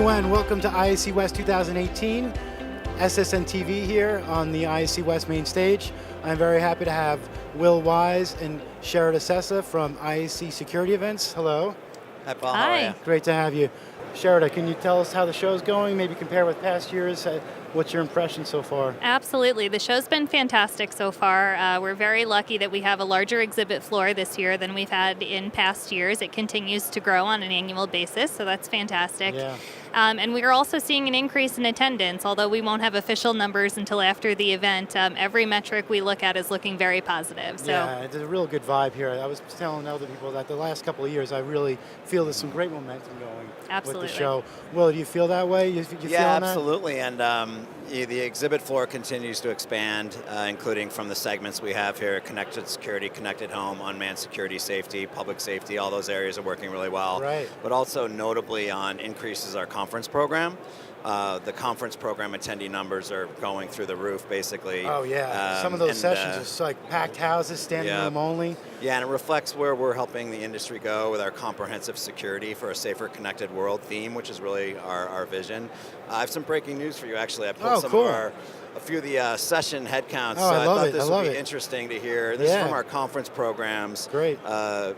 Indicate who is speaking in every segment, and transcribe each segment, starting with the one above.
Speaker 1: everyone. Welcome to ISC West 2018. SSN TV here on the ISC West main stage. I'm very happy to have Will Wise and Sherida Sessa from ISC Security Events. Hello.
Speaker 2: Hi, Paul.
Speaker 3: Hi.
Speaker 2: How are you?
Speaker 1: Great to have you. Sherida, can you tell us how the show's going? Maybe compare with past years. What's your impression so far?
Speaker 3: Absolutely. The show's been fantastic so far. We're very lucky that we have a larger exhibit floor this year than we've had in past years. It continues to grow on an annual basis, so that's fantastic.
Speaker 1: Yeah.
Speaker 3: And we are also seeing an increase in attendance, although we won't have official numbers until after the event. Every metric we look at is looking very positive. So.
Speaker 1: Yeah, it's a real good vibe here. I was telling other people that the last couple of years I really feel there's some great momentum going
Speaker 3: Absolutely.
Speaker 1: with the show. Will, do you feel that way? You feeling that?
Speaker 2: Absolutely. And the exhibit floor continues to expand, including from the segments we have here: connected security, connected home, unmanned security, safety, public safety. All those areas are working really well.
Speaker 1: Right.
Speaker 2: But also notably on increases our conference program. The conference program attendee numbers are going through the roof, basically.
Speaker 1: Oh yeah, some of those sessions are just like packed houses, standing room only.
Speaker 2: Yeah, and it reflects where we're helping the industry go with our comprehensive security for a safer, connected world theme, which is really our vision. I have some breaking news for you, actually. I put a few of the session headcounts.
Speaker 1: Oh, I
Speaker 2: thought this would be
Speaker 1: it.
Speaker 2: interesting to hear. This is from our conference programs.
Speaker 1: Great.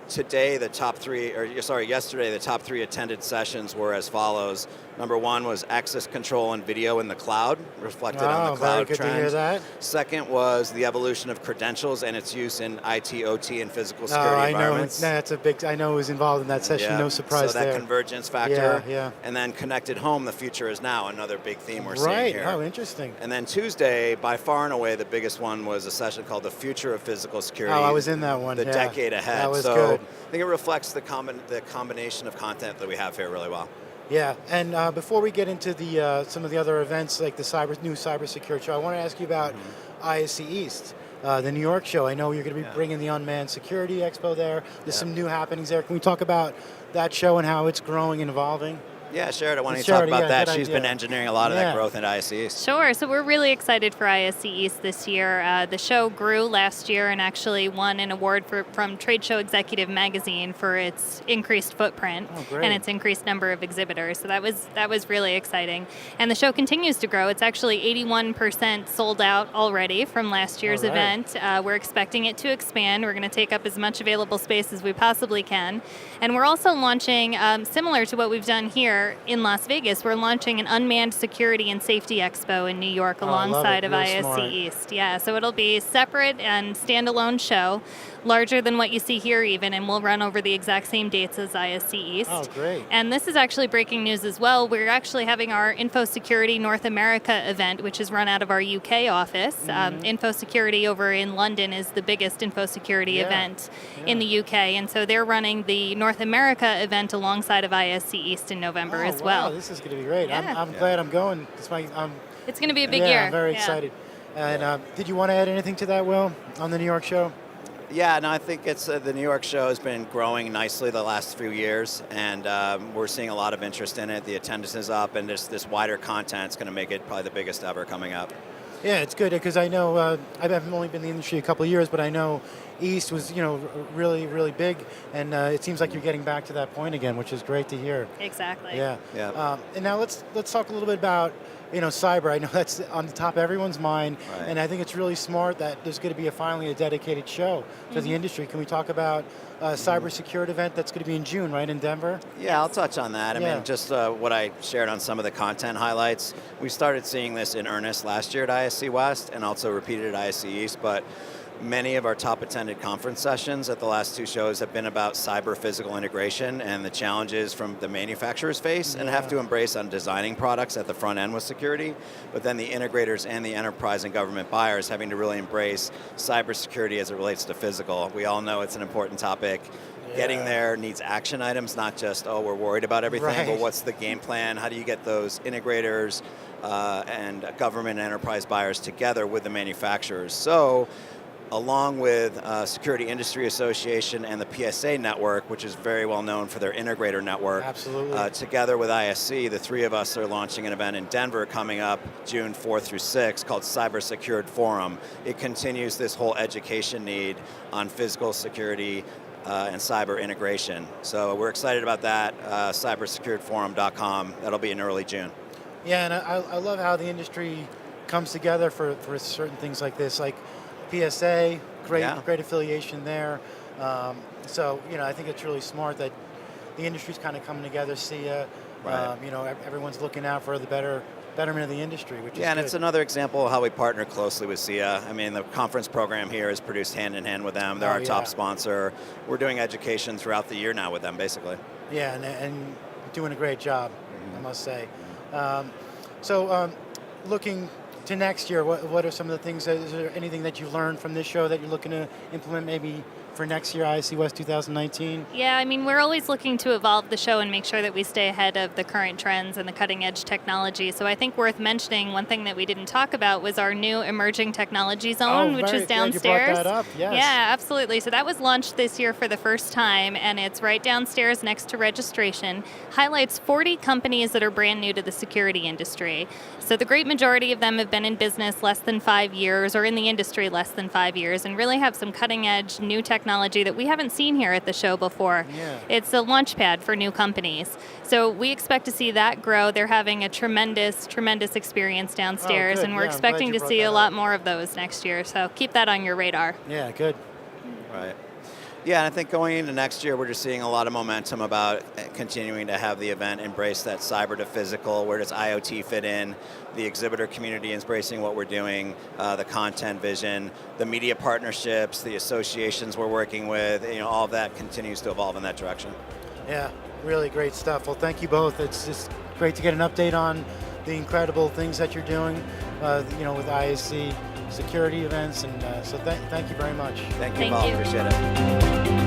Speaker 2: Today, yesterday, the top three attended sessions were as follows. Number one was access control and video in the cloud, reflected on the cloud
Speaker 1: very good
Speaker 2: trend.
Speaker 1: to hear that.
Speaker 2: Second was the evolution of credentials and its use in IT, OT, and physical security environments.
Speaker 1: I know who was involved in that session. No surprise there.
Speaker 2: So that convergence factor.
Speaker 1: Yeah.
Speaker 2: And then connected home, the future is now, another big theme we're seeing here.
Speaker 1: Right. Oh, interesting.
Speaker 2: And then Tuesday, by far and away, the biggest one was a session called The Future of Physical Security.
Speaker 1: Oh, I was in that one.
Speaker 2: The decade ahead.
Speaker 1: That was
Speaker 2: so
Speaker 1: good.
Speaker 2: I think it reflects the combination of content that we have here really well.
Speaker 1: Yeah, and before we get into the some of the other events like the new cybersecurity show, I want to ask you about ISC East, the New York show. I know you're going to be bringing the Unmanned Security Expo there. There's some new happenings there. Can we talk about that show and how it's growing and evolving?
Speaker 2: Yeah, Sherida, why don't you talk about that? She's been engineering a lot of that growth at ISC East.
Speaker 3: Sure. So we're really excited for ISC East this year. The show grew last year and actually won an award from Trade Show Executive Magazine for its increased footprint and its increased number of exhibitors. So that was really exciting. And the show continues to grow. It's actually 81% sold out already from last year's event. We're expecting it to expand. We're going to take up as much available space as we possibly can. And we're also launching, similar to what we've done here, in Las Vegas, we're launching an Unmanned Security and Safety Expo in New York alongside of ISC East. Yeah, so it'll be separate and standalone show, larger than what you see here even, and we'll run over the exact same dates as ISC East.
Speaker 1: Oh, great.
Speaker 3: And this is actually breaking news as well. We're actually having our Info Security North America event, which is run out of our UK office. Info Security over in London is the biggest Info Security event in the UK, and so they're running the North America event alongside of ISC East in November as well.
Speaker 1: Wow, this is going to be great.
Speaker 3: Yeah.
Speaker 1: I'm glad I'm going.
Speaker 3: It's going to be a big year.
Speaker 1: I'm very excited. And did you want to add anything to that, Will, on the New York show?
Speaker 2: Yeah, no, I think it's the New York show has been growing nicely the last few years, and we're seeing a lot of interest in it. The attendance is up, and this wider content is going to make it probably the biggest ever coming up.
Speaker 1: Yeah, it's good because I know I've only been in the industry a couple of years, but I know East was really, really big, and it seems like you're getting back to that point again, which is great to hear.
Speaker 3: Exactly.
Speaker 1: Yeah. And now let's talk a little bit about cyber. I know that's on the top of everyone's mind, and I think it's really smart that there's going to be finally a dedicated show to the industry. Can we talk about a cybersecurity event that's going to be in June, right, in Denver?
Speaker 2: Yeah, I'll touch on that. I mean, just what I shared on some of the content highlights. We started seeing this in earnest last year at ISC West and also repeated at ISC East, but many of our top attended conference sessions at the last two shows have been about cyber physical integration and the challenges from the manufacturers face and have to embrace on designing products at the front end with security, but then the integrators and the enterprise and government buyers having to really embrace cybersecurity as it relates to physical. We all know it's an important topic. Getting there needs action items, not just, we're worried about everything, but what's the game plan? How do you get those integrators and government and enterprise buyers together with the manufacturers? So, along with Security Industry Association and the PSA network, which is very well known for their integrator network.
Speaker 1: Absolutely.
Speaker 2: Together with ISC, the three of us are launching an event in Denver coming up June 4th through 6th called Cyber Secured Forum. It continues this whole education need on physical security, and cyber integration. So we're excited about that. Cybersecuredforum.com. That'll be in early June.
Speaker 1: Yeah, and I love how the industry comes together for certain things like this, like PSA, great affiliation there. So, I think it's really smart that the industry's kind of coming together, SIA, everyone's looking out for the betterment of the industry, which is
Speaker 2: and
Speaker 1: good.
Speaker 2: It's another example of how we partner closely with SIA. I mean, the conference program here is produced hand in hand with them. They're our top sponsor. We're doing education throughout the year now with them, basically.
Speaker 1: Yeah, and doing a great job, I must say. Looking to next year, what are some of the things, is there anything that you learned from this show that you're looking to implement maybe for next year, ISC West 2019?
Speaker 3: Yeah, I mean, we're always looking to evolve the show and make sure that we stay ahead of the current trends and the cutting edge technology. So I think worth mentioning, one thing that we didn't talk about was our new emerging technology zone, which is downstairs.
Speaker 1: You brought that up, yes.
Speaker 3: Yeah, absolutely. So that was launched this year for the first time, and it's right downstairs next to registration. Highlights 40 companies that are brand new to the security industry. So the great majority of them have been in business less than 5 years, or in the industry less than 5 years, and really have some cutting edge new technology that we haven't seen here at the show before.
Speaker 1: Yeah.
Speaker 3: It's a launch pad for new companies. So we expect to see that grow. They're having a tremendous experience downstairs, and we're expecting to see a lot more of those next year. So keep that on your radar.
Speaker 1: Yeah, good.
Speaker 2: Right. Yeah, and I think going into next year, we're just seeing a lot of momentum about continuing to have the event embrace that cyber to physical. Where does IoT fit in? The exhibitor community embracing what we're doing, the content vision, the media partnerships, the associations we're working with. All of that continues to evolve in that direction.
Speaker 1: Yeah, really great stuff. Well, thank you both. It's just great to get an update on the incredible things that you're doing, with ISC Security Events, and so thank you very much.
Speaker 2: Thank you, Paul. Appreciate it.